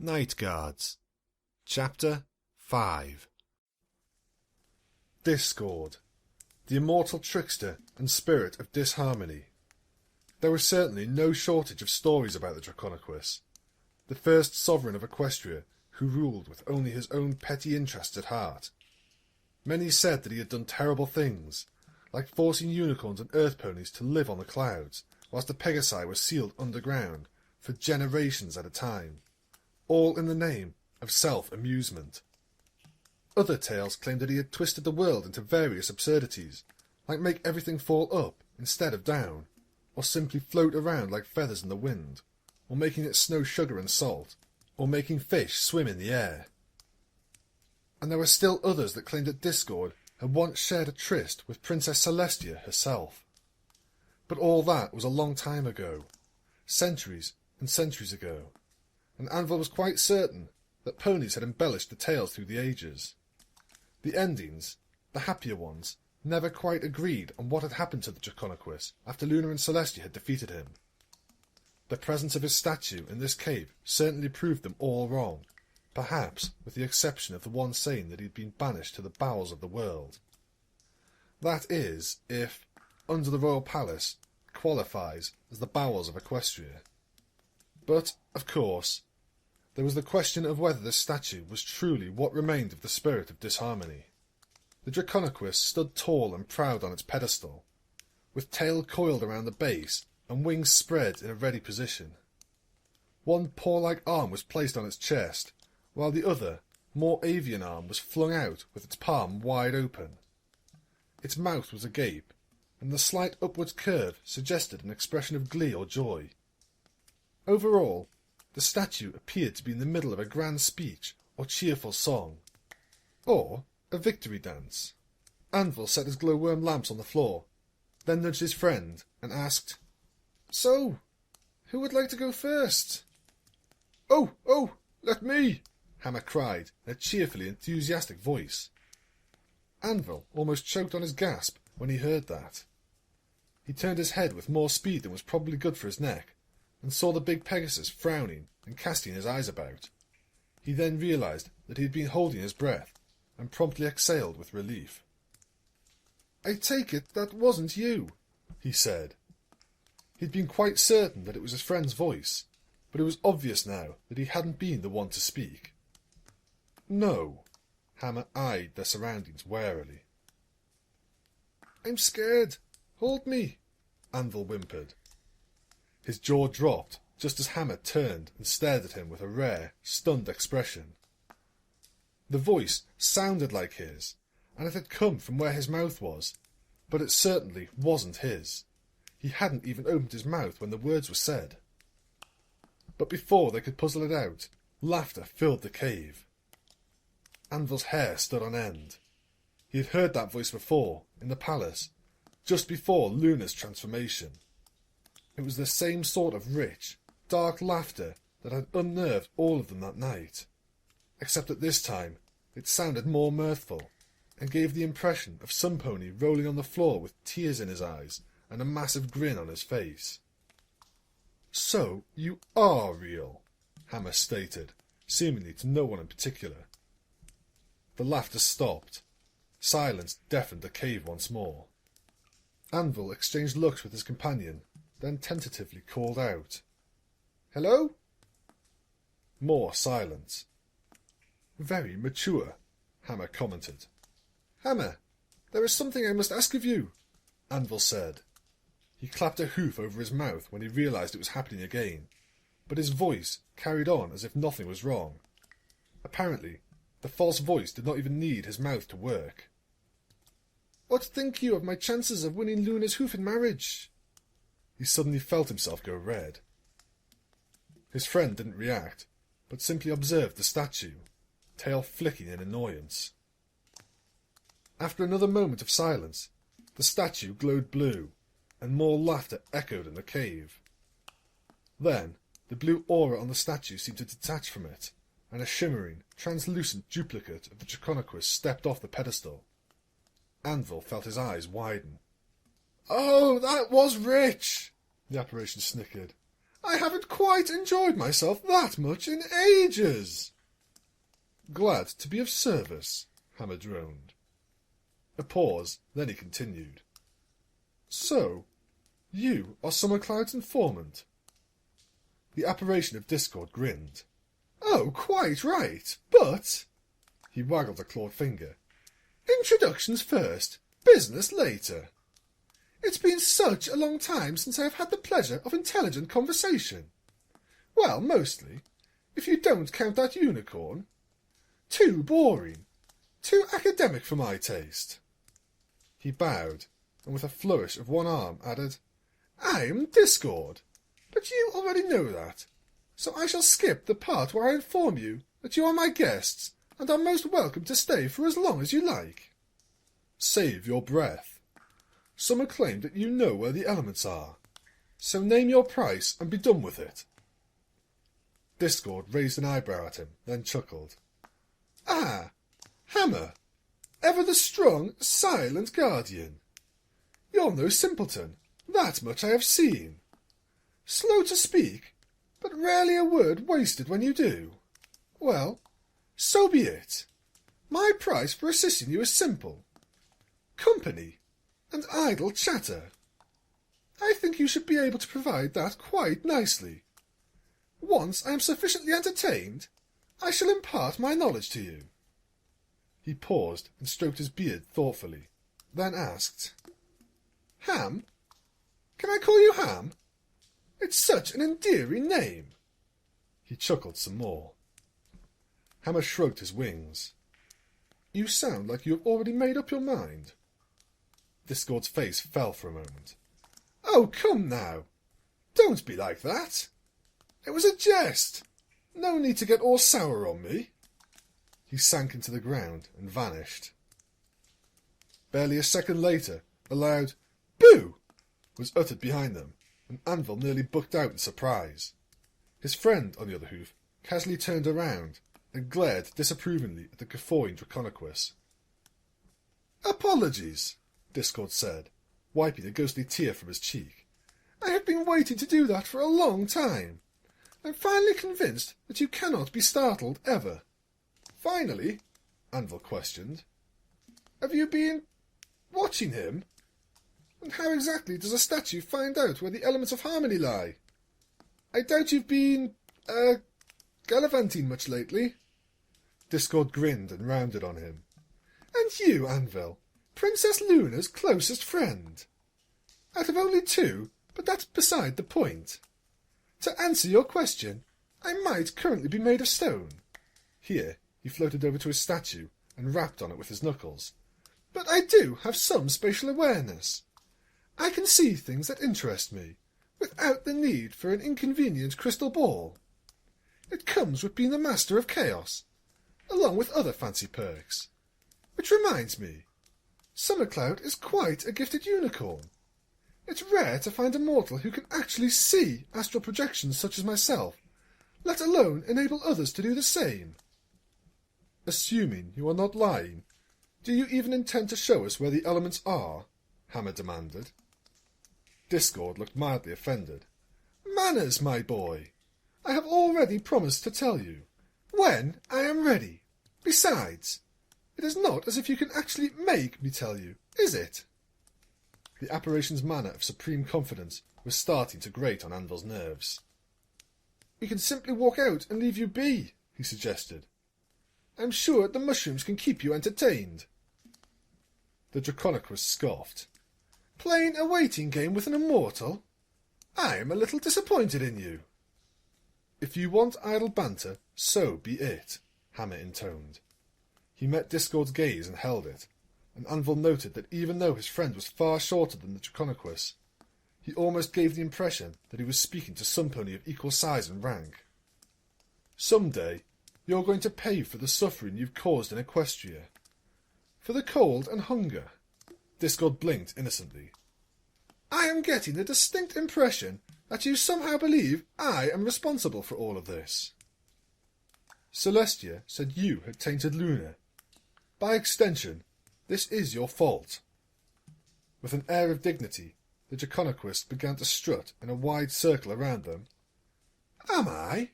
Night Guards. Chapter 5. Discord, the immortal trickster and spirit of disharmony. There was certainly no shortage of stories about the Draconequus, the first sovereign of Equestria, who ruled with only his own petty interests at heart. Many said that he had done terrible things, like forcing unicorns and earth ponies to live on the clouds, whilst the Pegasi were sealed underground for generations at a time, all in the name of self-amusement. Other tales claimed that he had twisted the world into various absurdities, like make everything fall up instead of down, or simply float around like feathers in the wind, or making it snow sugar and salt, or making fish swim in the air. And there were still others that claimed that Discord had once shared a tryst with Princess Celestia herself. But all that was a long time ago, centuries and centuries ago, and Anvil was quite certain that ponies had embellished the tales through the ages. The endings, the happier ones, never quite agreed on what had happened to the Draconequus after Luna and Celestia had defeated him. The presence of his statue in this cave certainly proved them all wrong, perhaps with the exception of the one saying that he had been banished to the bowels of the world. That is, if, under the royal palace, qualifies as the bowels of Equestria. But, of course, there was the question of whether this statue was truly what remained of the spirit of disharmony. The Draconequus stood tall and proud on its pedestal, with tail coiled around the base and wings spread in a ready position. One paw-like arm was placed on its chest, while the other, more avian arm was flung out with its palm wide open. Its mouth was agape, and the slight upwards curve suggested an expression of glee or joy. Overall, the statue appeared to be in the middle of a grand speech or cheerful song, or a victory dance. Anvil set his glowworm lamps on the floor, then nudged his friend and asked, "So, who would like to go first?" Oh, let me!" Hammer cried in a cheerfully enthusiastic voice. Anvil almost choked on his gasp when he heard that. He turned his head with more speed than was probably good for his neck, and saw the big Pegasus frowning and casting his eyes about. He then realized that he had been holding his breath, and promptly exhaled with relief. "I take it that wasn't you," he said. He'd been quite certain that it was his friend's voice, but it was obvious now that he hadn't been the one to speak. "No." Hammer eyed their surroundings warily. "I'm scared. Hold me," Anvil whimpered. His jaw dropped just as Hammer turned and stared at him with a rare, stunned expression. The voice sounded like his, and it had come from where his mouth was, but it certainly wasn't his. He hadn't even opened his mouth when the words were said. But before they could puzzle it out, laughter filled the cave. Anvil's hair stood on end. He had heard that voice before, in the palace, just before Luna's transformation. It was the same sort of rich, dark laughter that had unnerved all of them that night, except that this time it sounded more mirthful, and gave the impression of some pony rolling on the floor with tears in his eyes and a massive grin on his face. "So you are real," Hammer stated, seemingly to no one in particular. The laughter stopped. Silence deafened the cave once more. Anvil exchanged looks with his companion, then tentatively called out, "Hello?" More silence. "Very mature," Hammer commented. "Hammer, there is something I must ask of you," Anvil said. He clapped a hoof over his mouth when he realized it was happening again, but his voice carried on as if nothing was wrong. Apparently, the false voice did not even need his mouth to work. "What think you of my chances of winning Luna's hoof in marriage?" He suddenly felt himself go red. His friend didn't react, but simply observed the statue, tail flicking in annoyance. After another moment of silence, the statue glowed blue, and more laughter echoed in the cave. Then the blue aura on the statue seemed to detach from it, and a shimmering, translucent duplicate of the Draconequus stepped off the pedestal. Anvil felt his eyes widen. "Oh, that was rich!" the apparition snickered. I haven't quite enjoyed myself that much in ages. Glad to be of service, Hammer droned. A pause, then he continued. So, you are Summer Cloud's informant? The apparition of discord grinned. Oh, quite right, but... He waggled a clawed finger. Introductions first, business later. It's been such a long time since I have had the pleasure of intelligent conversation. Well, mostly, if you don't count that unicorn. Too boring. Too academic for my taste. He bowed, and with a flourish of one arm added, I'm Discord, but you already know that, so I shall skip the part where I inform you that you are my guests and are most welcome to stay for as long as you like. Save your breath. Summer claimed that you know where the elements are, so name your price and be done with it. Discord raised an eyebrow at him, then chuckled. Ah, Hammer, ever the strong, silent guardian. You're no simpleton, that much I have seen. Slow to speak, but rarely a word wasted when you do. Well, so be it. My price for assisting you is simple. Company and idle chatter. I think you should be able to provide that quite nicely. Once I am sufficiently entertained, I shall impart my knowledge to you. He paused and stroked his beard thoughtfully, then asked, Ham? Can I call you Ham? It's such an endearing name. He chuckled some more. Hammer shrugged his wings. You sound like you have already made up your mind. Discord's face fell for a moment. Oh, come now. Don't be like that. It was a jest. No need to get all sour on me. He sank into the ground and vanished. Barely a second later, a loud "Boo!" was uttered behind them, and Anvil nearly bucked out in surprise. His friend, on the other hoof, casually turned around and glared disapprovingly at the guffawing Draconequus. Apologies, Discord said, wiping a ghostly tear from his cheek. I have been waiting to do that for a long time. I'm finally convinced that you cannot be startled ever. Finally? Anvil questioned. Have you been watching him? And how exactly does a statue find out where the elements of harmony lie? I doubt you've been, gallivanting much lately. Discord grinned and rounded on him. And you, Anvil, Princess Luna's closest friend. Out of only two, but that's beside the point. To answer your question, I might currently be made of stone. Here, he floated over to his statue and rapped on it with his knuckles. But I do have some spatial awareness. I can see things that interest me, without the need for an inconvenient crystal ball. It comes with being the master of chaos, along with other fancy perks. Which reminds me, Summercloud is quite a gifted unicorn. It's rare to find a mortal who can actually see astral projections such as myself, let alone enable others to do the same. Assuming you are not lying, do you even intend to show us where the elements are? Hammer demanded. Discord looked mildly offended. Manners, my boy. I have already promised to tell you. When I am ready. Besides, it is not as if you can actually make me tell you, is it? The apparition's manner of supreme confidence was starting to grate on Anvil's nerves. We can simply walk out and leave you be, he suggested. I'm sure the mushrooms can keep you entertained. The Draconequus scoffed. Playing a waiting game with an immortal? I am a little disappointed in you. If you want idle banter, so be it, Hammer intoned. He met Discord's gaze and held it, and Anvil noted that even though his friend was far shorter than the Draconequus, he almost gave the impression that he was speaking to some pony of equal size and rank. Some day, you're going to pay for the suffering you've caused in Equestria. For the cold and hunger. Discord blinked innocently. I am getting a distinct impression that you somehow believe I am responsible for all of this. Celestia said you had tainted Luna. By extension, this is your fault. With an air of dignity, the Draconequus began to strut in a wide circle around them, Am I?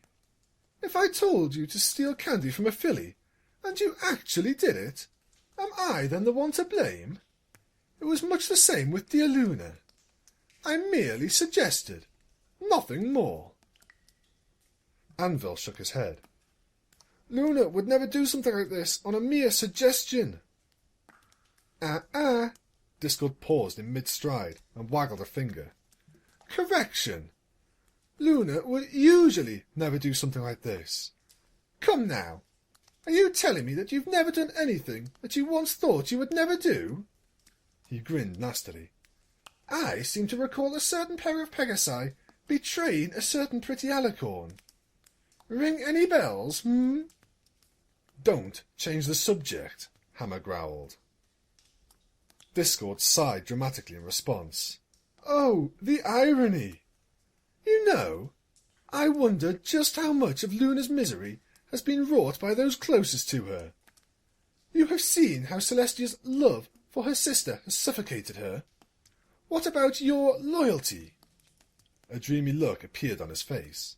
If I told you to steal candy from a filly, and you actually did it, am I then the one to blame? It was much the same with dear Luna. I merely suggested, nothing more. Anvil shook his head. Luna would never do something like this on a mere suggestion. Discord paused in mid-stride and waggled a finger. Correction. Luna would usually never do something like this. Come now. Are you telling me that you've never done anything that you once thought you would never do? He grinned nastily. I seem to recall a certain pair of Pegasi betraying a certain pretty alicorn. Ring any bells, Don't change the subject, Hammer growled. Discord sighed dramatically in response. Oh, the irony! You know, I wonder just how much of Luna's misery has been wrought by those closest to her. You have seen how Celestia's love for her sister has suffocated her. What about your loyalty? A dreamy look appeared on his face.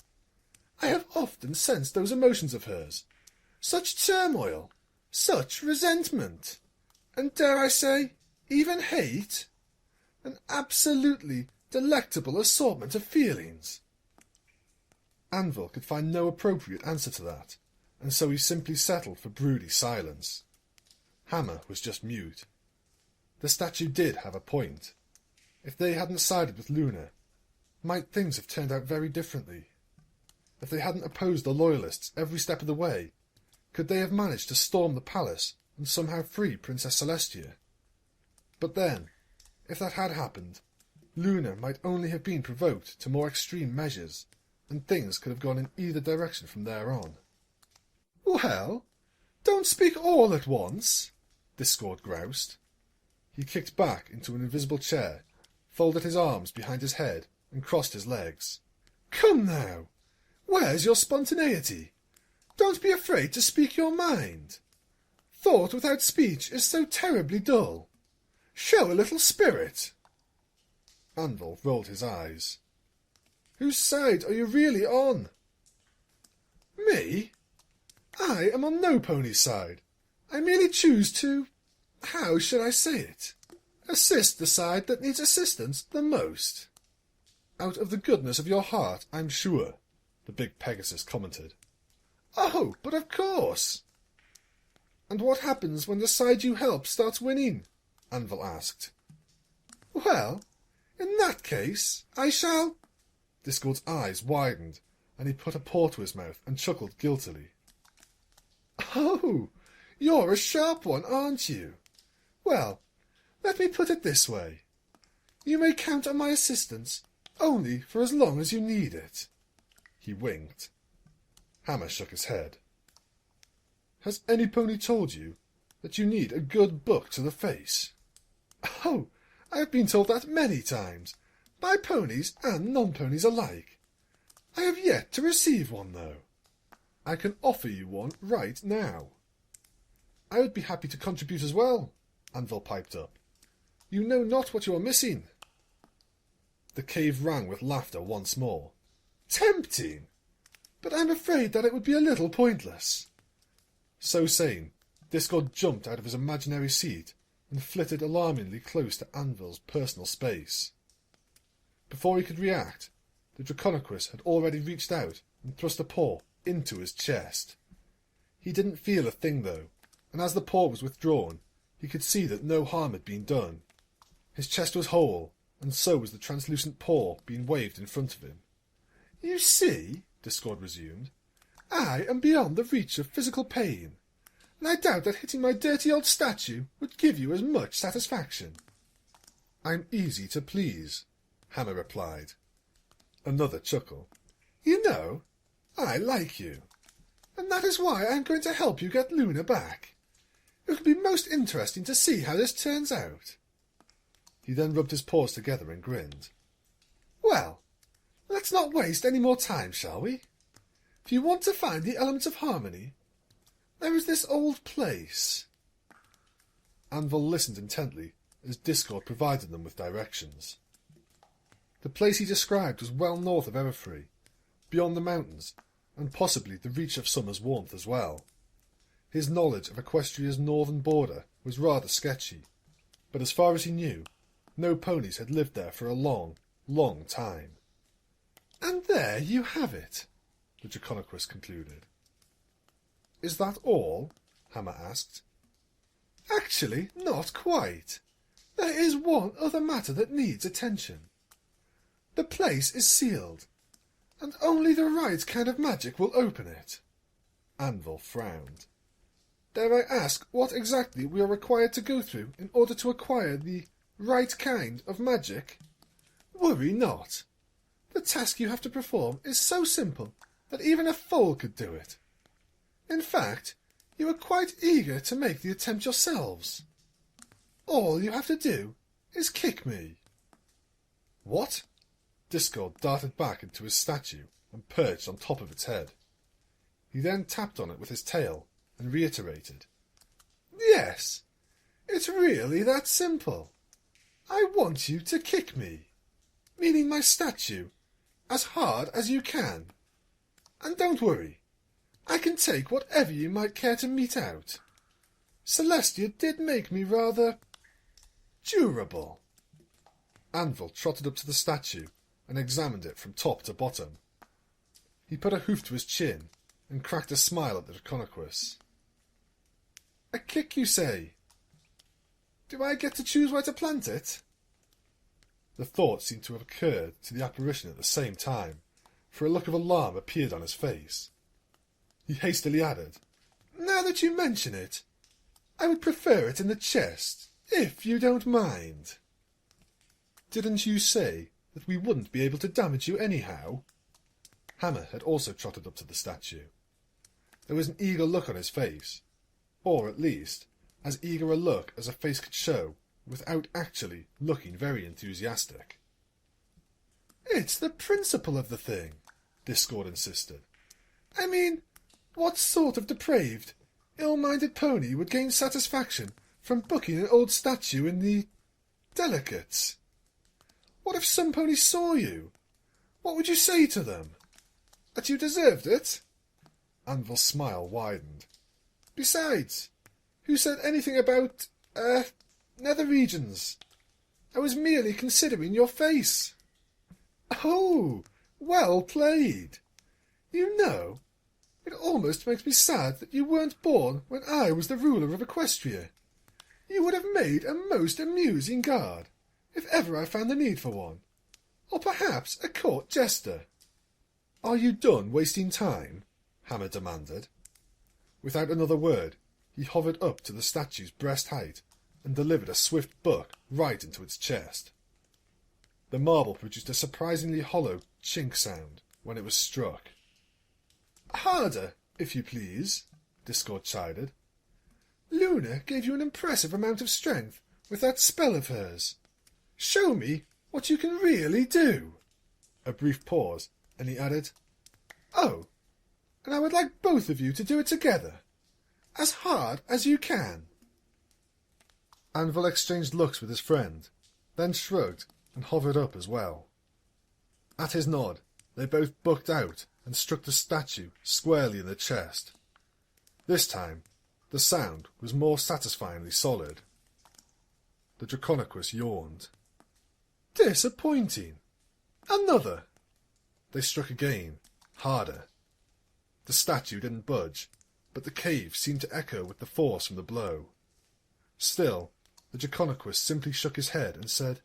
I have often sensed those emotions of hers. Such turmoil, such resentment, and dare I say, even hate. An absolutely delectable assortment of feelings. Anvil could find no appropriate answer to that, and so he simply settled for broody silence. Hammer was just mute. The statue did have a point. If they hadn't sided with Luna, might things have turned out very differently? If they hadn't opposed the Loyalists every step of the way, could they have managed to storm the palace and somehow free Princess Celestia? But then, if that had happened, Luna might only have been provoked to more extreme measures, and things could have gone in either direction from there on. Well, don't speak all at once, Discord groused. He kicked back into an invisible chair, folded his arms behind his head, and crossed his legs. Come now! Where's your spontaneity? Don't be afraid to speak your mind. Thought without speech is so terribly dull. Show a little spirit. Anvil rolled his eyes. Whose side are you really on? Me? I am on no pony's side. I merely choose to, how should I say it, assist the side that needs assistance the most. Out of the goodness of your heart, I'm sure, the big Pegasus commented. Oh, but of course. And what happens when the side you help starts winning? Anvil asked. Well, in that case, I shall... Discord's eyes widened, and he put a paw to his mouth and chuckled guiltily. Oh, you're a sharp one, aren't you? Well, let me put it this way. You may count on my assistance only for as long as you need it. He winked. Hammer shook his head. Has any pony told you that you need a good book to the face? Oh, I have been told that many times, by ponies and non-ponies alike. I have yet to receive one, though. I can offer you one right now. I would be happy to contribute as well, Anvil piped up. You know not what you are missing. The cave rang with laughter once more. Tempting! But I'm afraid that it would be a little pointless. So saying, Discord jumped out of his imaginary seat and flitted alarmingly close to Anvil's personal space. Before he could react, the Draconequus had already reached out and thrust a paw into his chest. He didn't feel a thing, though, and as the paw was withdrawn, he could see that no harm had been done. His chest was whole, and so was the translucent paw being waved in front of him. You see, Discord resumed, I am beyond the reach of physical pain, and I doubt that hitting my dirty old statue would give you as much satisfaction. I'm easy to please, Hammer replied. Another chuckle. You know, I like you, and that is why I am going to help you get Luna back. It will be most interesting to see how this turns out. He then rubbed his paws together and grinned. Well, let's not waste any more time, shall we? If you want to find the elements of harmony, there is this old place. Anvil listened intently as Discord provided them with directions. The place he described was well north of Everfree, beyond the mountains, and possibly the reach of summer's warmth as well. His knowledge of Equestria's northern border was rather sketchy, but as far as he knew, no ponies had lived there for a long, long time. "And there you have it," the Draconequus concluded. "Is that all?" Hammer asked. "Actually, not quite. There is one other matter that needs attention. The place is sealed, and only the right kind of magic will open it." Anvil frowned. "Dare I ask what exactly we are required to go through in order to acquire the right kind of magic?" "Worry not. The task you have to perform is so simple that even a foal could do it. In fact, you are quite eager to make the attempt yourselves. All you have to do is kick me." "What?" Discord darted back into his statue and perched on top of its head. He then tapped on it with his tail and reiterated, "Yes, it's really that simple. I want you to kick me, meaning my statue, as hard as you can. And don't worry, I can take whatever you might care to mete out. Celestia did make me rather durable." Anvil trotted up to the statue and examined it from top to bottom. He put a hoof to his chin and cracked a smile at the Draconequus. "A kick, you say? Do I get to choose where to plant it?" The thought seemed to have occurred to the apparition at the same time, for a look of alarm appeared on his face. He hastily added, "Now that you mention it, I would prefer it in the chest, if you don't mind." "Didn't you say that we wouldn't be able to damage you anyhow?" Hammer had also trotted up to the statue. There was an eager look on his face, or at least, as eager a look as a face could show without actually looking very enthusiastic. "It's the principle of the thing," Discord insisted. "I mean, what sort of depraved, ill-minded pony would gain satisfaction from booking an old statue in the delicates? What if some ponies saw you? What would you say to them? That you deserved it?" Anvil's smile widened. "Besides, who said anything about, nether regions? I was merely considering your face." "Oh, well played. You know, it almost makes me sad that you weren't born when I was the ruler of Equestria. You would have made a most amusing guard, if ever I found the need for one. Or perhaps a court jester." "Are you done wasting time?" Hammer demanded. Without another word, he hovered up to the statue's breast height and delivered a swift buck right into its chest. The marble produced a surprisingly hollow chink sound when it was struck. "Harder, if you please," Discord chided. "Luna gave you an impressive amount of strength with that spell of hers. Show me what you can really do." A brief pause, and he added, "Oh, and I would like both of you to do it together, as hard as you can." Anvil exchanged looks with his friend, then shrugged and hovered up as well. At his nod, they both bucked out and struck the statue squarely in the chest. This time, the sound was more satisfyingly solid. The Draconequus yawned. "Disappointing. Another." They struck again, harder. The statue didn't budge, but the cave seemed to echo with the force from the blow. Still, the Draconequus simply shook his head and said,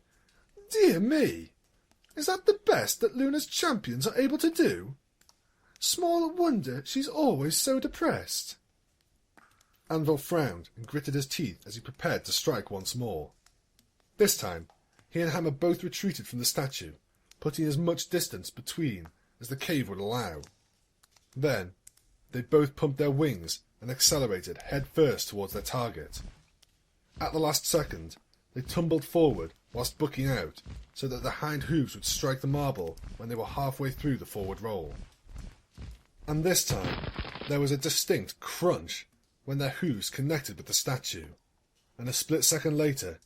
"Dear me! Is that the best that Luna's champions are able to do? Small wonder she's always so depressed." Anvil frowned and gritted his teeth as he prepared to strike once more. This time, he and Hammer both retreated from the statue, putting as much distance between as the cave would allow. Then, they both pumped their wings and accelerated head first towards their target. At the last second, they tumbled forward whilst bucking out, so that the hind hooves would strike the marble when they were halfway through the forward roll. And this time, there was a distinct crunch when their hooves connected with the statue, and a split second later,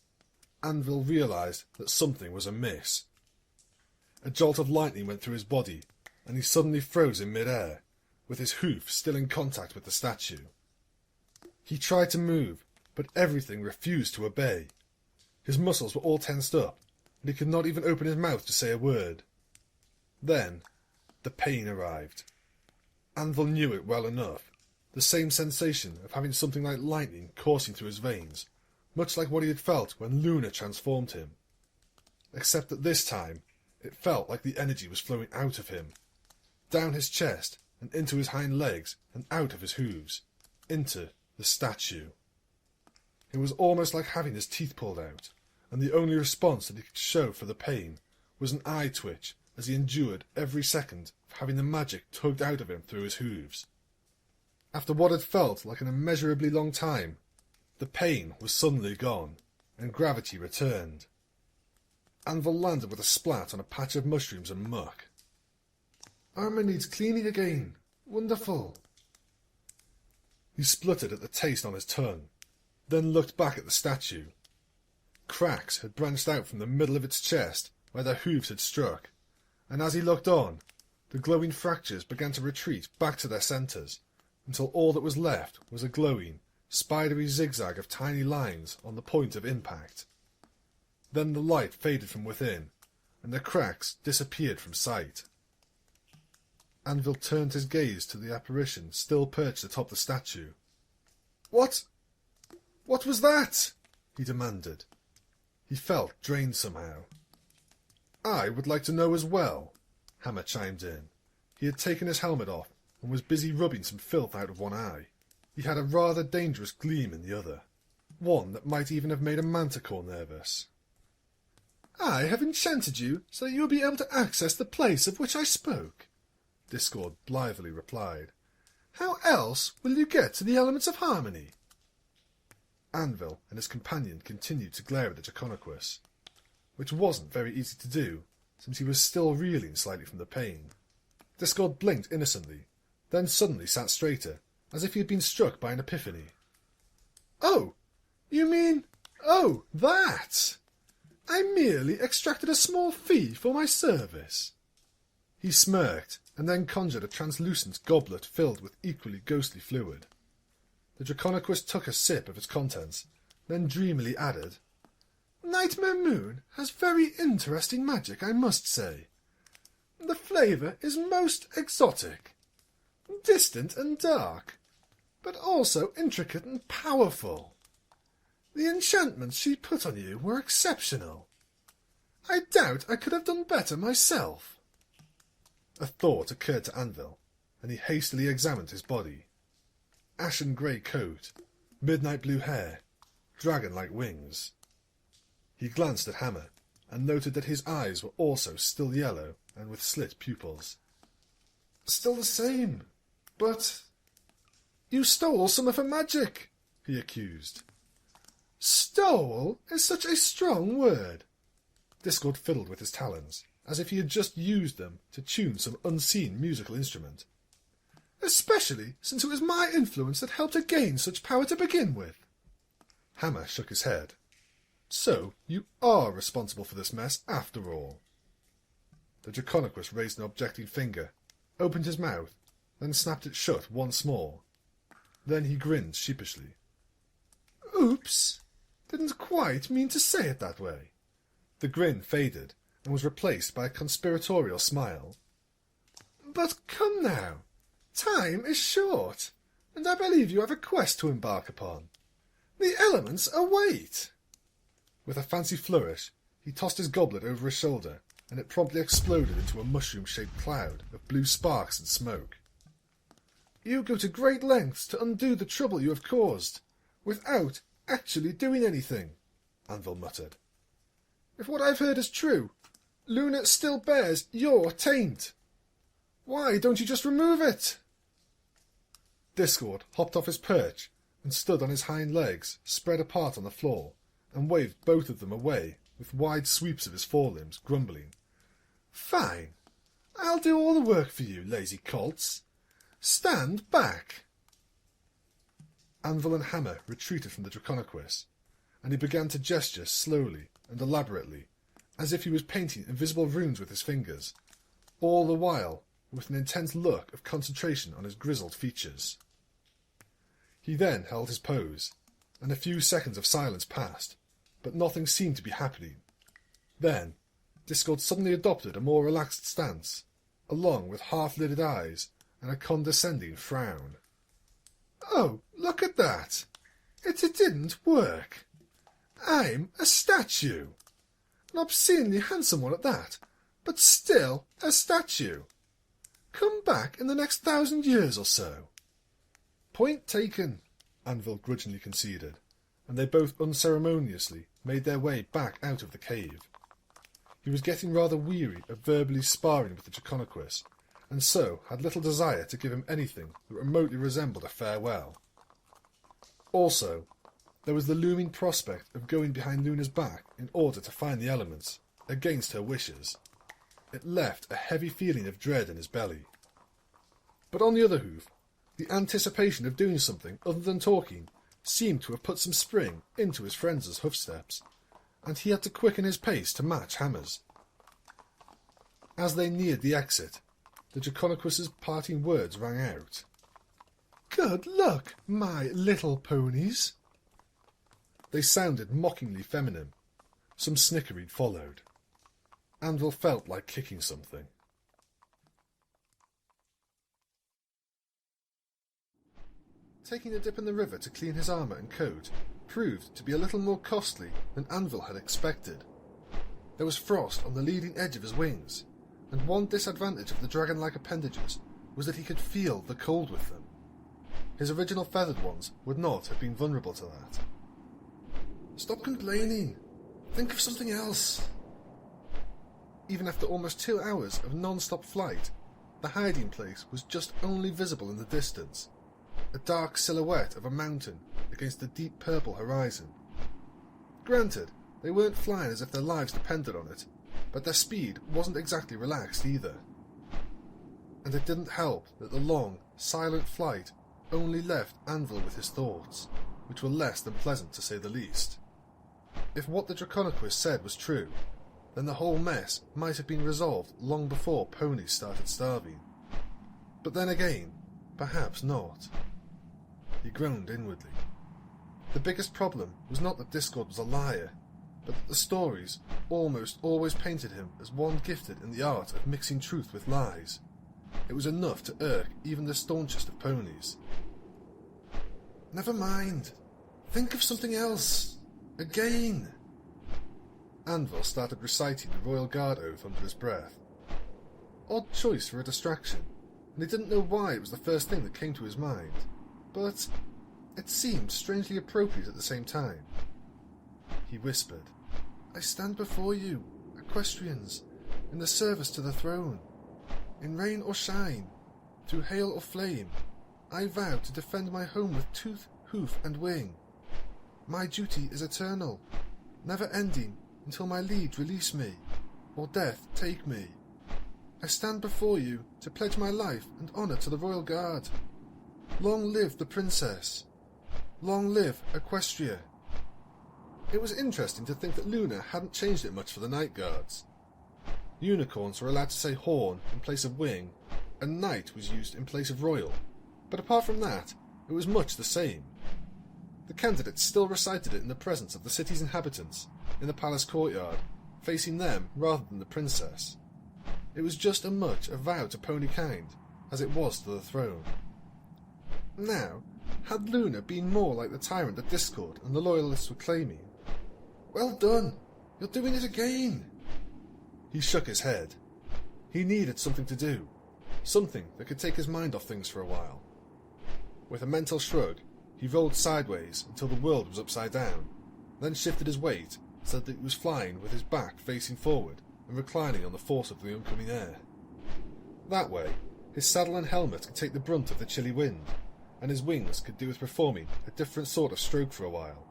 Anvil realised that something was amiss. A jolt of lightning went through his body, and he suddenly froze in mid-air, with his hoof still in contact with the statue. He tried to move, but everything refused to obey. His muscles were all tensed up, and he could not even open his mouth to say a word. Then, the pain arrived. Anvil knew it well enough, the same sensation of having something like lightning coursing through his veins, much like what he had felt when Luna transformed him. Except that this time, it felt like the energy was flowing out of him, down his chest and into his hind legs and out of his hooves, into the statue. It was almost like having his teeth pulled out, and the only response that he could show for the pain was an eye twitch as he endured every second of having the magic tugged out of him through his hooves. After what had felt like an immeasurably long time, the pain was suddenly gone, and gravity returned. Anvil landed with a splat on a patch of mushrooms and muck. "Armour needs cleaning again. Wonderful." He spluttered at the taste on his tongue, then looked back at the statue. Cracks had branched out from the middle of its chest where their hooves had struck, and as he looked on, the glowing fractures began to retreat back to their centres, until all that was left was a glowing, spidery zigzag of tiny lines on the point of impact. Then the light faded from within, and the cracks disappeared from sight. Anvil turned his gaze to the apparition still perched atop the statue. What was that?" he demanded. He felt drained somehow. "I would like to know as well," Hammer chimed in. He had taken his helmet off and was busy rubbing some filth out of one eye. He had a rather dangerous gleam in the other, one that might even have made a manticore nervous. "I have enchanted you so that you will be able to access the place of which I spoke," Discord blithely replied. "How else will you get to the elements of harmony?" Anvil and his companion continued to glare at the Draconequus, which wasn't very easy to do, since he was still reeling slightly from the pain. Discord blinked innocently, then suddenly sat straighter, as if he had been struck by an epiphany. "Oh, you mean... oh, that! I merely extracted a small fee for my service." He smirked, and then conjured a translucent goblet filled with equally ghostly fluid. The Draconequus took a sip of its contents, then dreamily added, "Nightmare Moon has very interesting magic, I must say. The flavour is most exotic, distant and dark, but also intricate and powerful. The enchantments she put on you were exceptional. I doubt I could have done better myself." A thought occurred to Anvil, and he hastily examined his body. Ashen grey coat, midnight blue hair, dragon-like wings. He glanced at Hammer, and noted that his eyes were also still yellow and with slit pupils. "Still the same, but—" "You stole some of her magic," he accused. "Stole is such a strong word." Discord fiddled with his talons, as if he had just used them to tune some unseen musical instrument. "Especially since it was my influence that helped her gain such power to begin with." Hammer shook his head. "So you are responsible for this mess after all." The Draconequus raised an objecting finger, opened his mouth, then snapped it shut once more. Then he grinned sheepishly. "Oops! Didn't quite mean to say it that way." The grin faded and was replaced by a conspiratorial smile. "But come now. Time is short, and I believe you have a quest to embark upon. The elements await." With a fancy flourish, he tossed his goblet over his shoulder, and it promptly exploded into a mushroom-shaped cloud of blue sparks and smoke. "You go to great lengths to undo the trouble you have caused, without actually doing anything," Anvil muttered. "If what I've heard is true, Luna still bears your taint. Why don't you just remove it?" Discord hopped off his perch and stood on his hind legs, spread apart on the floor, and waved both of them away with wide sweeps of his forelimbs, grumbling. "Fine. I'll do all the work for you, lazy colts. Stand back." Anvil and Hammer retreated from the Draconequus, and he began to gesture slowly and elaborately, as if he was painting invisible runes with his fingers, all the while with an intense look of concentration on his grizzled features. He then held his pose, and a few seconds of silence passed, but nothing seemed to be happening. Then, Discord suddenly adopted a more relaxed stance, along with half-lidded eyes and a condescending frown. "Oh, look at that! It didn't work! I'm a statue! An obscenely handsome one at that, but still a statue! Come back in the next 1,000 years or so." "Point taken," Anvil grudgingly conceded, and they both unceremoniously made their way back out of the cave. He was getting rather weary of verbally sparring with the Draconequus, and so had little desire to give him anything that remotely resembled a farewell. Also, there was the looming prospect of going behind Luna's back in order to find the elements, against her wishes. It left a heavy feeling of dread in his belly. But on the other hoof, the anticipation of doing something other than talking seemed to have put some spring into his friends' hoofsteps, and he had to quicken his pace to match Hammer's. As they neared the exit, the Draconequus's parting words rang out. "Good luck, my little ponies." They sounded mockingly feminine. Some snickering followed. Anvil felt like kicking something. Taking a dip in the river to clean his armour and coat proved to be a little more costly than Anvil had expected. There was frost on the leading edge of his wings, and one disadvantage of the dragon-like appendages was that he could feel the cold with them. His original feathered ones would not have been vulnerable to that. "Stop complaining. Think of something else." Even after almost 2 hours of non-stop flight, the hiding place was just only visible in the distance, a dark silhouette of a mountain against the deep purple horizon. Granted, they weren't flying as if their lives depended on it, but their speed wasn't exactly relaxed either. And it didn't help that the long, silent flight only left Anvil with his thoughts, which were less than pleasant to say the least. If what the Draconequus said was true, then the whole mess might have been resolved long before ponies started starving. But then again, perhaps not. He groaned inwardly. The biggest problem was not that Discord was a liar, but that the stories almost always painted him as one gifted in the art of mixing truth with lies. It was enough to irk even the staunchest of ponies. "Never mind. Think of something else. Again." Anvil started reciting the Royal Guard oath under his breath. Odd choice for a distraction, and he didn't know why it was the first thing that came to his mind, but it seemed strangely appropriate at the same time. He whispered, "I stand before you, equestrians, in the service to the throne. In rain or shine, through hail or flame, I vow to defend my home with tooth, hoof, and wing. My duty is eternal, never ending until my liege release me, or death take me. I stand before you to pledge my life and honour to the Royal Guard. Long live the Princess. Long live Equestria." It was interesting to think that Luna hadn't changed it much for the Night Guards. Unicorns were allowed to say horn in place of wing, and knight was used in place of royal, but apart from that, it was much the same. The candidates still recited it in the presence of the city's inhabitants, in the palace courtyard, facing them rather than the princess. It was just as much a vow to pony kind as it was to the throne. Now, had Luna been more like the tyrant that Discord and the Loyalists were claiming? "Well done! You're doing it again!" He shook his head. He needed something to do, something that could take his mind off things for a while. With a mental shrug, he rolled sideways until the world was upside down, then shifted his weight so that he was flying with his back facing forward and reclining on the force of the oncoming air. That way, his saddle and helmet could take the brunt of the chilly wind, and his wings could do with performing a different sort of stroke for a while.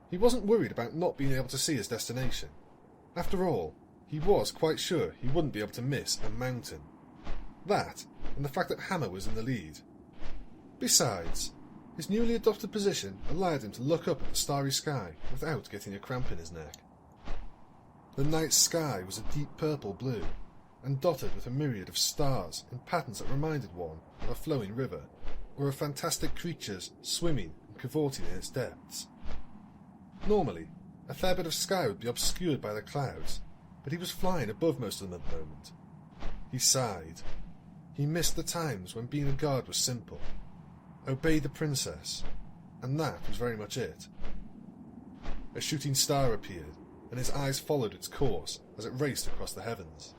He wasn't worried about not being able to see his destination. After all, he was quite sure he wouldn't be able to miss a mountain. That, and the fact that Hammer was in the lead. Besides, his newly adopted position allowed him to look up at the starry sky without getting a cramp in his neck. The night sky was a deep purple blue, and dotted with a myriad of stars in patterns that reminded one of a flowing river, or of fantastic creatures swimming and cavorting in its depths. Normally, a fair bit of sky would be obscured by the clouds, but he was flying above most of them at the moment. He sighed. He missed the times when being a guard was simple. Obey the princess, and that was very much it. A shooting star appeared, and his eyes followed its course as it raced across the heavens.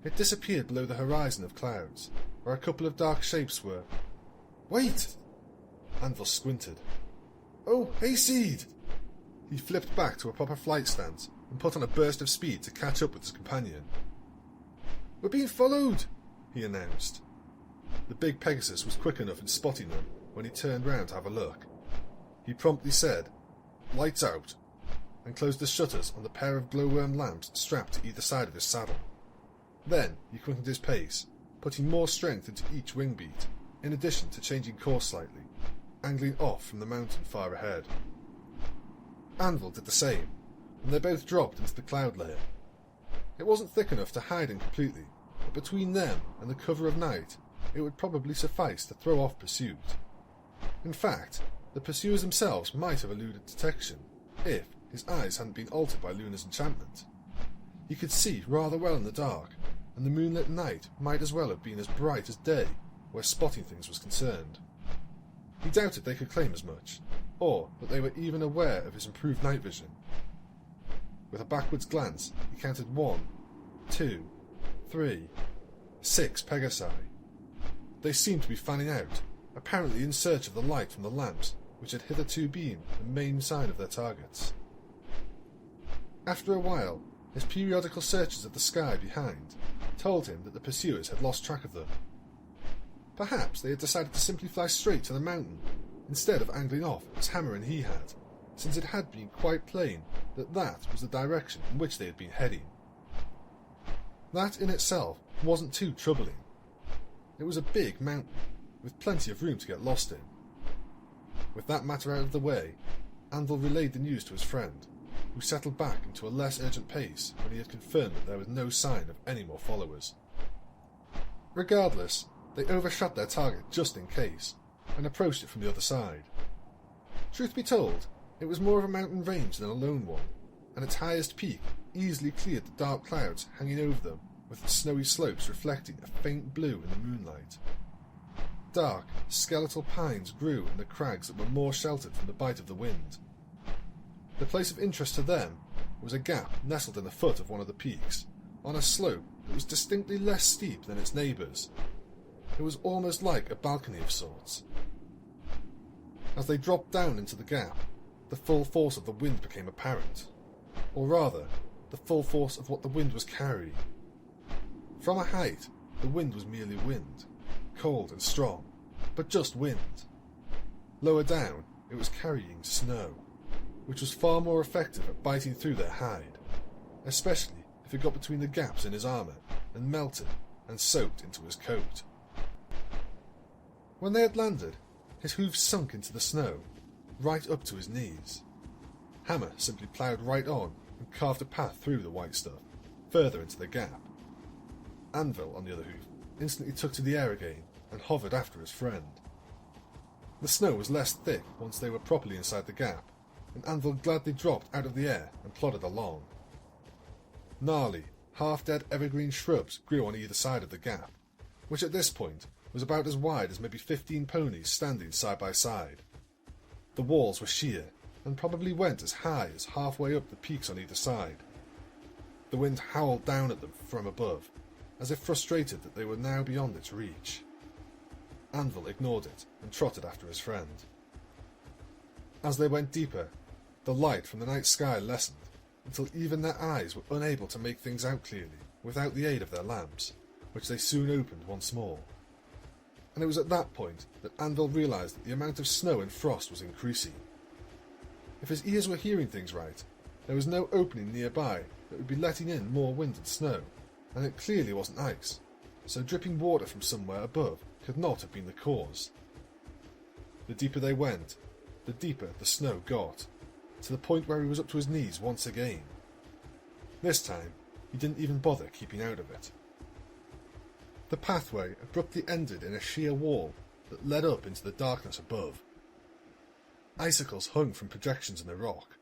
It disappeared below the horizon of clouds, where a couple of dark shapes were... Wait! Anvil squinted. Oh, hayseed! He flipped back to a proper flight stance and put on a burst of speed to catch up with his companion. We're being followed, he announced. The big Pegasus was quick enough in spotting them when he turned round to have a look. He promptly said, "Lights out," and closed the shutters on the pair of glowworm lamps strapped to either side of his saddle. Then he quickened his pace, putting more strength into each wing beat, in addition to changing course slightly, angling off from the mountain far ahead. Anvil did the same, and they both dropped into the cloud layer. It wasn't thick enough to hide him completely, but between them and the cover of night, it would probably suffice to throw off pursuit. In fact, the pursuers themselves might have eluded detection, if his eyes hadn't been altered by Luna's enchantment. He could see rather well in the dark, and the moonlit night might as well have been as bright as day, where spotting things was concerned. He doubted they could claim as much, or that they were even aware of his improved night vision. With a backwards glance, he counted 1, 2, 3, 6 Pegasi. They seemed to be fanning out, apparently in search of the light from the lamps, which had hitherto been the main sign of their targets. After a while, his periodical searches of the sky behind told him that the pursuers had lost track of them. Perhaps they had decided to simply fly straight to the mountain, instead of angling off as Hammer and he had, since it had been quite plain that that was the direction in which they had been heading. That in itself wasn't too troubling. It was a big mountain, with plenty of room to get lost in. With that matter out of the way, Anvil relayed the news to his friend, who settled back into a less urgent pace when he had confirmed that there was no sign of any more followers. Regardless, they overshot their target just in case, and approached it from the other side. Truth be told, it was more of a mountain range than a lone one, and its highest peak easily cleared the dark clouds hanging over them, with its snowy slopes reflecting a faint blue in the moonlight. Dark, skeletal pines grew in the crags that were more sheltered from the bite of the wind. The place of interest to them was a gap nestled in the foot of one of the peaks, on a slope that was distinctly less steep than its neighbours. It was almost like a balcony of sorts. As they dropped down into the gap, the full force of the wind became apparent, or rather, the full force of what the wind was carrying. From a height, the wind was merely wind, cold and strong, but just wind. Lower down, it was carrying snow, which was far more effective at biting through their hide, especially if it got between the gaps in his armour and melted and soaked into his coat. When they had landed, his hooves sunk into the snow, right up to his knees. Hammer simply ploughed right on and carved a path through the white stuff, further into the gap. Anvil, on the other hoof, instantly took to the air again and hovered after his friend. The snow was less thick once they were properly inside the gap, and Anvil gladly dropped out of the air and plodded along. Gnarly, half-dead evergreen shrubs grew on either side of the gap, which at this point was about as wide as maybe 15 ponies standing side by side. The walls were sheer, and probably went as high as halfway up the peaks on either side. The wind howled down at them from above, as if frustrated that they were now beyond its reach. Anvil ignored it and trotted after his friend. As they went deeper, the light from the night sky lessened, until even their eyes were unable to make things out clearly without the aid of their lamps, which they soon opened once more. And it was at that point that Anvil realised that the amount of snow and frost was increasing. If his ears were hearing things right, there was no opening nearby that would be letting in more wind and snow, and it clearly wasn't ice, so dripping water from somewhere above could not have been the cause. The deeper they went, the deeper the snow got, to the point where he was up to his knees once again. This time, he didn't even bother keeping out of it. The pathway abruptly ended in a sheer wall that led up into the darkness above. Icicles hung from projections in the rock.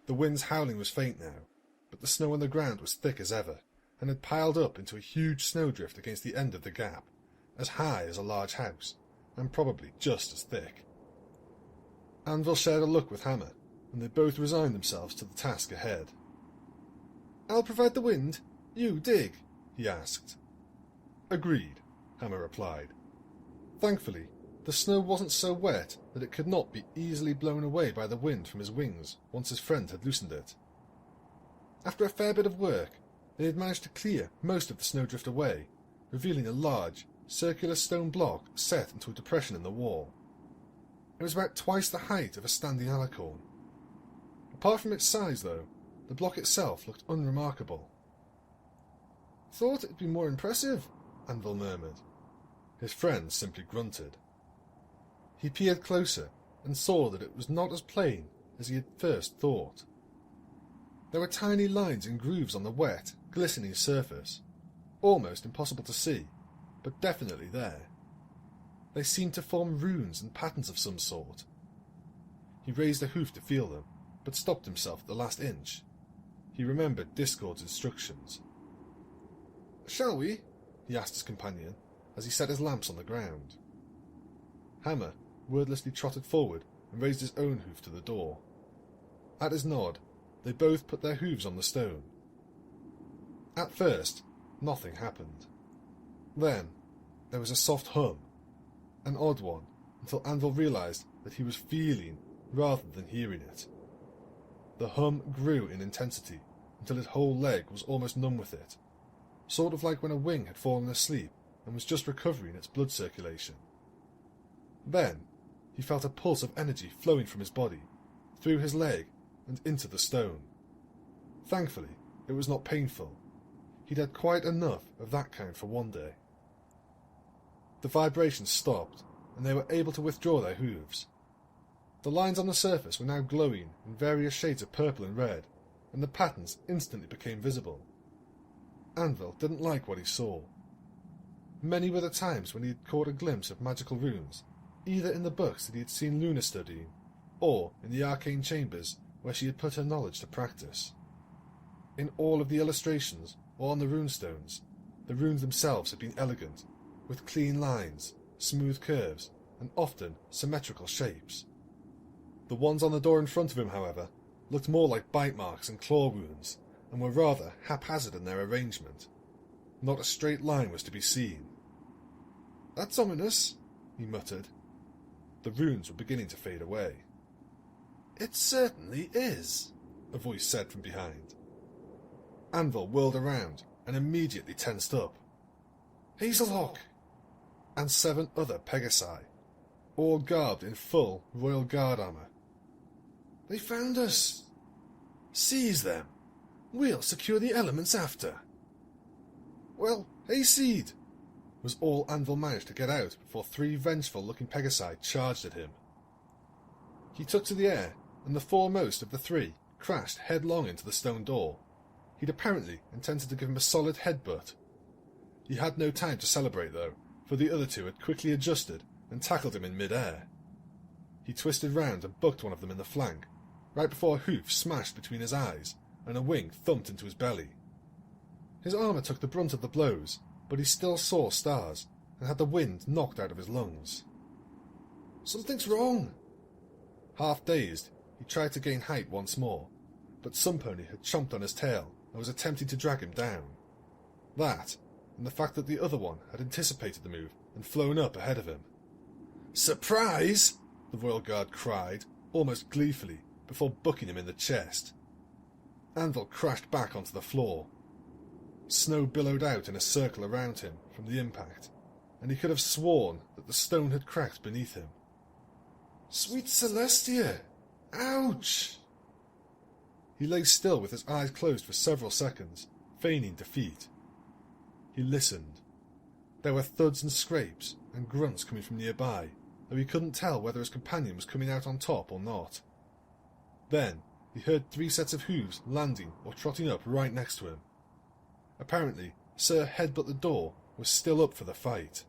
The wind's howling was faint now, but the snow on the ground was thick as ever, and had piled up into a huge snowdrift against the end of the gap, as high as a large house, and probably just as thick. Anvil shared a look with Hammer, and they both resigned themselves to the task ahead. "I'll provide the wind. You dig," he asked. "Agreed," Hammer replied. Thankfully, the snow wasn't so wet that it could not be easily blown away by the wind from his wings once his friend had loosened it. After a fair bit of work, they had managed to clear most of the snowdrift away, revealing a large, circular stone block set into a depression in the wall. It was about twice the height of a standing alicorn. Apart from its size, though, the block itself looked unremarkable. "Thought it'd be more impressive," Anvil murmured. His friend simply grunted. He peered closer and saw that it was not as plain as he had first thought. There were tiny lines and grooves on the wet, glistening surface, almost impossible to see, but definitely there. They seemed to form runes and patterns of some sort. He raised a hoof to feel them, but stopped himself at the last inch. He remembered Discord's instructions. "Shall we?" he asked his companion, as he set his lamps on the ground. Hammer wordlessly trotted forward and raised his own hoof to the door. At his nod, they both put their hooves on the stone. At first, nothing happened. Then, there was a soft hum, an odd one, until Anvil realized that he was feeling rather than hearing it. The hum grew in intensity until his whole leg was almost numb with it, sort of like when a wing had fallen asleep and was just recovering its blood circulation. Then, he felt a pulse of energy flowing from his body, through his leg and into the stone. Thankfully, it was not painful. He'd had quite enough of that kind for one day. The vibrations stopped, and they were able to withdraw their hooves. The lines on the surface were now glowing in various shades of purple and red, and the patterns instantly became visible. Anvil didn't like what he saw. Many were the times when he had caught a glimpse of magical runes, either in the books that he had seen Luna studying, or in the arcane chambers where she had put her knowledge to practice. In all of the illustrations, or on the runestones, the runes themselves had been elegant, with clean lines, smooth curves, and often symmetrical shapes. The ones on the door in front of him, however, looked more like bite marks and claw wounds, and were rather haphazard in their arrangement. Not a straight line was to be seen. "That's ominous," he muttered. The runes were beginning to fade away. "It certainly is," a voice said from behind. Anvil whirled around and immediately tensed up. Hazelhawk! And 7 other Pegasi, all garbed in full Royal Guard armour. "They found us! Seize them! We'll secure the elements after." "Well, hayseed!" was all Anvil managed to get out before 3 vengeful-looking Pegasi charged at him. He took to the air, and the foremost of the 3 crashed headlong into the stone door. He'd apparently intended to give him a solid headbutt. He had no time to celebrate, though, for the other 2 had quickly adjusted and tackled him in mid-air. He twisted round and bucked one of them in the flank, right before a hoof smashed between his eyes and a wing thumped into his belly. His armour took the brunt of the blows, but he still saw stars and had the wind knocked out of his lungs. "Something's wrong!" Half dazed, he tried to gain height once more, but Sunpony had chomped on his tail and was attempting to drag him down. That, and the fact that the other one had anticipated the move and flown up ahead of him. "Surprise!" the Royal Guard cried, almost gleefully, before bucking him in the chest. Anvil crashed back onto the floor. Snow billowed out in a circle around him from the impact, and he could have sworn that the stone had cracked beneath him. "Sweet Celestia! Ouch!" He lay still with his eyes closed for several seconds, feigning defeat. He listened. There were thuds and scrapes and grunts coming from nearby, though he couldn't tell whether his companion was coming out on top or not. Then he heard 3 sets of hooves landing or trotting up right next to him. Apparently, Sir headbutt the door was still up for the fight.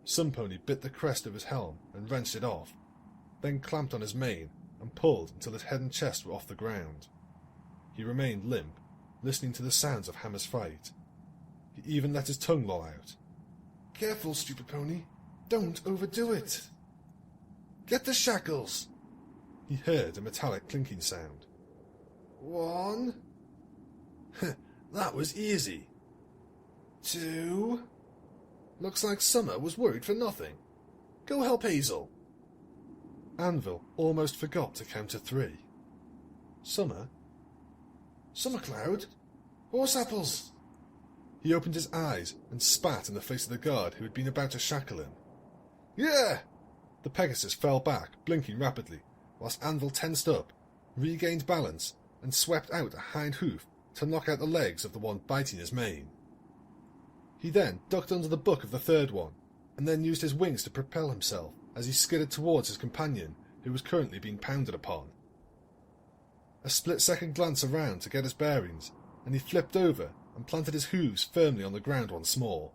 Some pony bit the crest of his helm and wrenched it off, then clamped on his mane and pulled until his head and chest were off the ground. He remained limp, listening to the sounds of Hammer's fight. He even let his tongue loll out. "Careful, stupid pony. Don't overdo it." "Get the shackles." He heard a metallic clinking sound. "1. That was easy. 2. Looks like Summer was worried for nothing. Go help Hazel." Anvil almost forgot to count to 3. Summer? "Summer Cloud? Horse apples!" He opened his eyes and spat in the face of the guard who had been about to shackle him. "Yeah!" The Pegasus fell back, blinking rapidly, whilst Anvil tensed up, regained balance, and swept out a hind hoof to knock out the legs of the one biting his mane. He then ducked under the buck of the third one, and then used his wings to propel himself as he skidded towards his companion, who was currently being pounded upon. A split-second glance around to get his bearings, and he flipped over and planted his hooves firmly on the ground once more.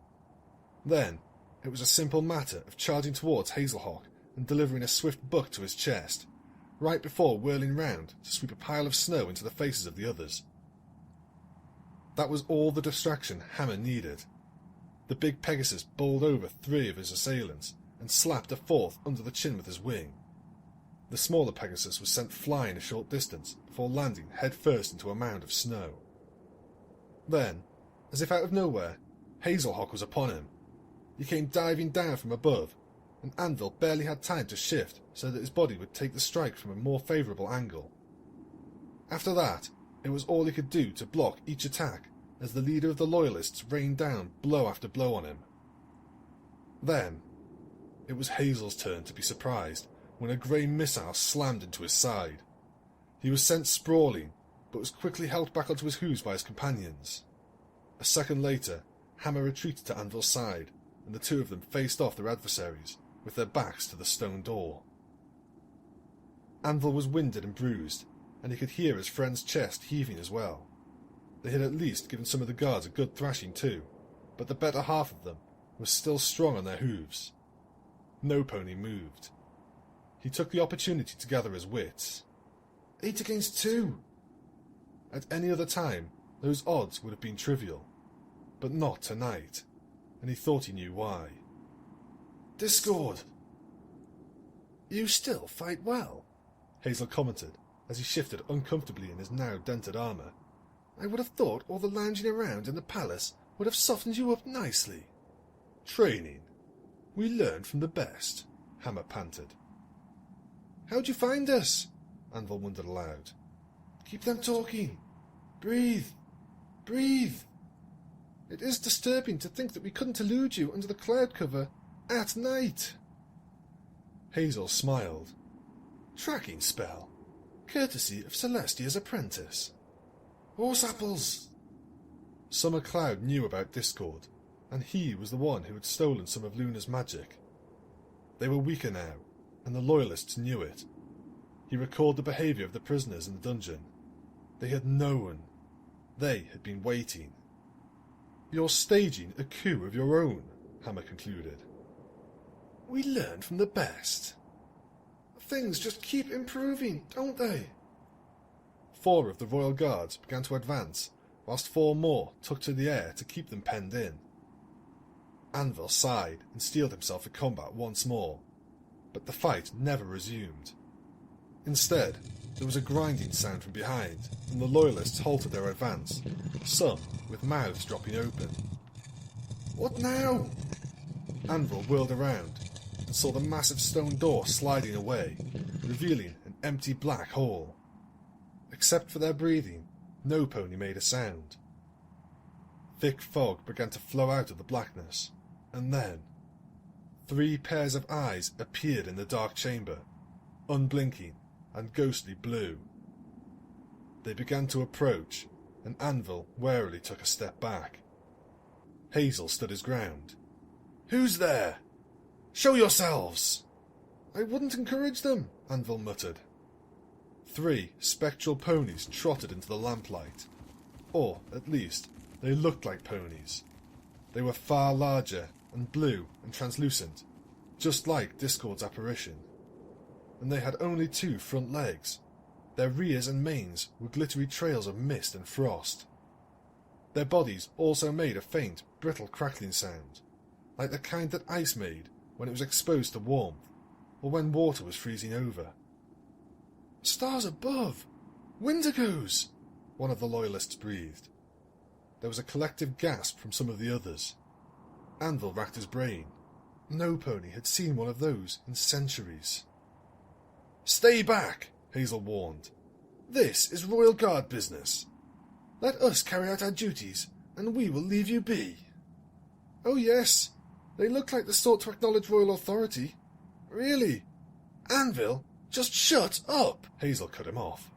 Then, it was a simple matter of charging towards Hazelhawk and delivering a swift buck to his chest, right before whirling round to sweep a pile of snow into the faces of the others. That was all the distraction Hammer needed. The big Pegasus bowled over 3 of his assailants and slapped a 4th under the chin with his wing. The smaller Pegasus was sent flying a short distance before landing head-first into a mound of snow. Then, as if out of nowhere, Hazelhawk was upon him. He came diving down from above, and Anvil barely had time to shift so that his body would take the strike from a more favourable angle. After that, it was all he could do to block each attack as the leader of the Loyalists rained down blow after blow on him. Then, it was Hazel's turn to be surprised when a grey missile slammed into his side. He was sent sprawling, but was quickly helped back onto his hooves by his companions. A second later, Hammer retreated to Anvil's side, and the two of them faced off their adversaries, with their backs to the stone door. Anvil was winded and bruised, and he could hear his friend's chest heaving as well. They had at least given some of the guards a good thrashing too, but the better half of them was still strong on their hooves. No pony moved. He took the opportunity to gather his wits. 8 against 2! At any other time, those odds would have been trivial, but not tonight, and he thought he knew why. "Discord!" "You still fight well," Hazel commented as he shifted uncomfortably in his now dented armour. "I would have thought all the lounging around in the palace would have softened you up nicely." "Training. We learned from the best," Hammer panted. "How'd you find us?" Anvil wondered aloud. "Keep them talking. Breathe. Breathe. It is disturbing to think that we couldn't elude you under the cloud cover at night." Hazel smiled. "Tracking spell. Courtesy of Celestia's apprentice. Horse apples." Summer Cloud knew about Discord, and he was the one who had stolen some of Luna's magic. They were weaker now, and the Loyalists knew it. He recalled the behaviour of the prisoners in the dungeon. They had known. They had been waiting. "You're staging a coup of your own," Hammer concluded. "We learn from the best. Things just keep improving, don't they?" 4 of the Royal Guards began to advance, whilst 4 more took to the air to keep them penned in. Anvil sighed and steeled himself for combat once more, but the fight never resumed. Instead, there was a grinding sound from behind, and the Loyalists halted their advance, some with mouths dropping open. "What now?" Anvil whirled around and saw the massive stone door sliding away, revealing an empty black hole. Except for their breathing, no pony made a sound. Thick fog began to flow out of the blackness, and then 3 pairs of eyes appeared in the dark chamber, unblinking and ghostly blue. They began to approach, and Anvil warily took a step back. Hazel stood his ground. "Who's there? Show yourselves!" "I wouldn't encourage them," Anvil muttered. 3 spectral ponies trotted into the lamplight. Or, at least, they looked like ponies. They were far larger and blue and translucent, just like Discord's apparition. And they had only 2 front legs. Their rears and manes were glittery trails of mist and frost. Their bodies also made a faint, brittle crackling sound, like the kind that ice made when it was exposed to warmth, or when water was freezing over. "Stars above! Wendigos!" one of the loyalists breathed. There was a collective gasp from some of the others. Anvil racked his brain. No pony had seen one of those in centuries. "Stay back," Hazel warned. "This is Royal Guard business. Let us carry out our duties, and we will leave you be." "Oh yes, they look like the sort to acknowledge royal authority. Really? Anvil, just shut up!" Hazel cut him off.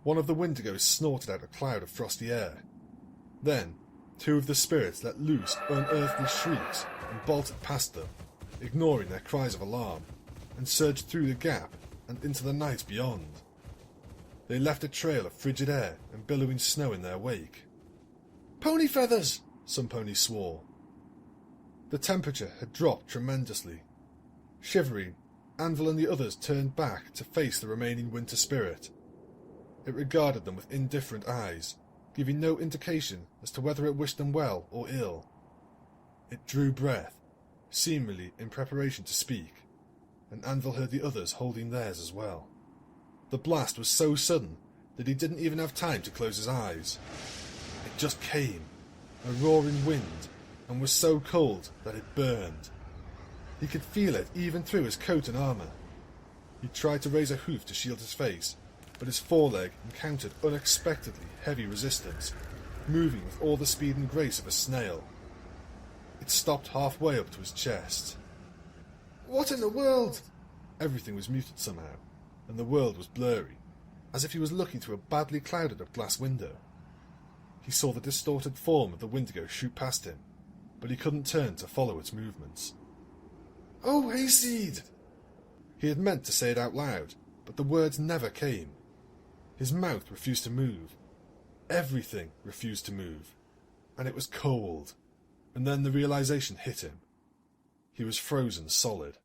One of the Wendigos snorted out a cloud of frosty air. Then 2 of the spirits let loose unearthly shrieks and bolted past them, ignoring their cries of alarm, and surged through the gap and into the night beyond. They left a trail of frigid air and billowing snow in their wake. "Pony feathers!" some ponies swore. The temperature had dropped tremendously. Shivering, Anvil and the others turned back to face the remaining winter spirit. It regarded them with indifferent eyes, giving no indication as to whether it wished them well or ill. It drew breath, seemingly in preparation to speak, and Anvil heard the others holding theirs as well. The blast was so sudden that he didn't even have time to close his eyes. It just came, a roaring wind, and was so cold that it burned. He could feel it even through his coat and armour. He tried to raise a hoof to shield his face, but his foreleg encountered unexpectedly heavy resistance, moving with all the speed and grace of a snail. It stopped halfway up to his chest. "What in the world?" Everything was muted somehow, and the world was blurry, as if he was looking through a badly clouded-up glass window. He saw the distorted form of the Wendigo shoot past him, but he couldn't turn to follow its movements. "Oh, Hayseed!" He had meant to say it out loud, but the words never came. His mouth refused to move. Everything refused to move. And it was cold. And then the realization hit him. He was frozen solid.